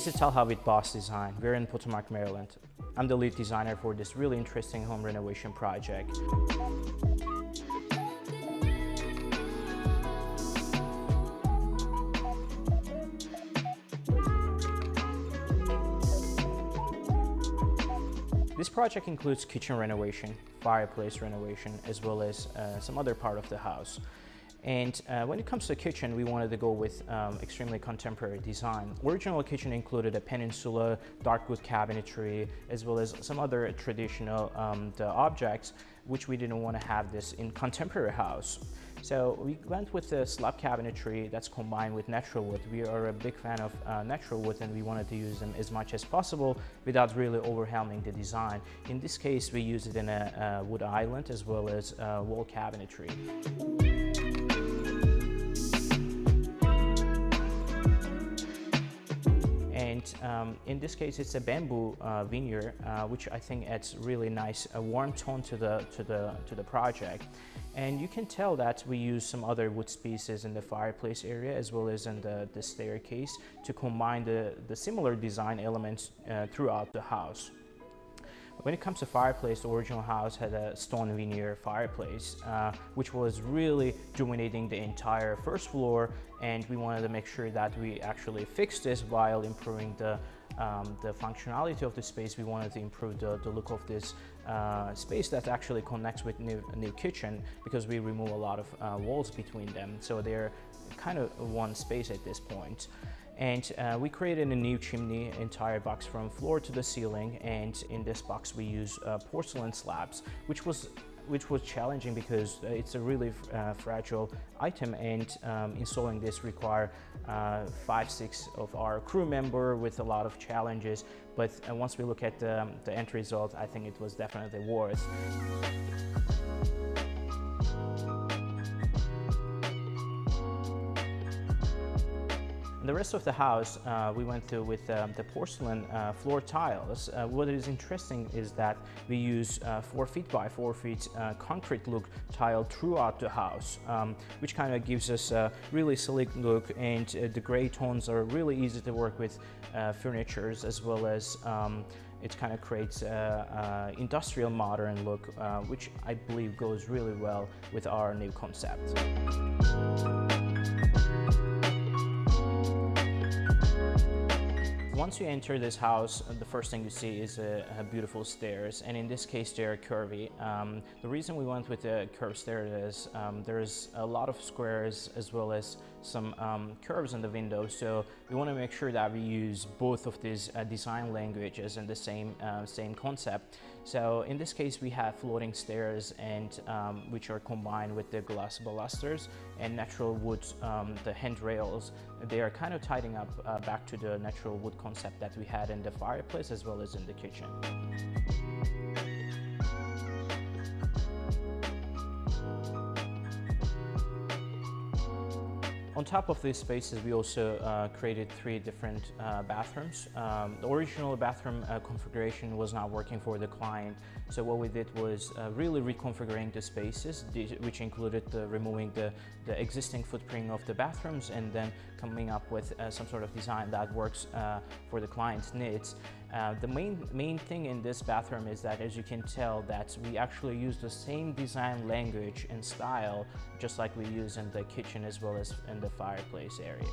This is Talha with Boss Design. We're in Potomac, Maryland. I'm the lead designer for this really interesting home renovation project. This project includes kitchen renovation, fireplace renovation, as well as some other part of the house. And when it comes to the kitchen, we wanted to go with extremely contemporary design. Original kitchen included a peninsula, dark wood cabinetry, as well as some other traditional objects, which we didn't want to have this in contemporary house. So we went with the slab cabinetry that's combined with natural wood. We are a big fan of natural wood, and we wanted to use them as much as possible without really overwhelming the design. In this case, we use it in a wood island as well as wall cabinetry. And in this case, it's a bamboo veneer, which I think adds really nice, a warm tone to the project. And you can tell that we use some other wood species in the fireplace area as well as in the staircase to combine the similar design elements throughout the house. When it comes to fireplace, the original house had a stone veneer fireplace, which was really dominating the entire first floor, and we wanted to make sure that we actually fixed this while improving the functionality of the space. We wanted to improve the look of this space that actually connects with new kitchen, because we remove a lot of walls between them, so they're kind of one space at this point. And we created a new chimney, entire box from floor to the ceiling, and in this box we use porcelain slabs, which was challenging because it's a really fragile item, and installing this required 5-6 of our crew member with a lot of challenges. But once we look at the end result, I think it was definitely worth. The rest of the house we went through with the porcelain floor tiles. What is interesting is that we use 4 feet by 4 feet concrete look tile throughout the house, which kind of gives us a really sleek look, and the gray tones are really easy to work with furnitures, as well as it kind of creates an industrial modern look, which I believe goes really well with our new concept. Once you enter this house, the first thing you see is a beautiful stairs, and in this case they are curvy. The reason we went with the curved stairs is there's a lot of squares as well as some curves in the window, so we want to make sure that we use both of these design languages in the same concept. So in this case we have floating stairs, and which are combined with the glass balusters and natural wood, the handrails. They are kind of tidying up back to the natural wood concept that we had in the fireplace as well as in the kitchen. On top of these spaces, we also created 3 different bathrooms. The original bathroom configuration was not working for the client, so what we did was really reconfiguring the spaces, which included removing the existing footprint of the bathrooms and then coming up with some sort of design that works for the client's needs. The main thing in this bathroom is that, as you can tell, that we actually use the same design language and style just like we use in the kitchen as well as in the fireplace area.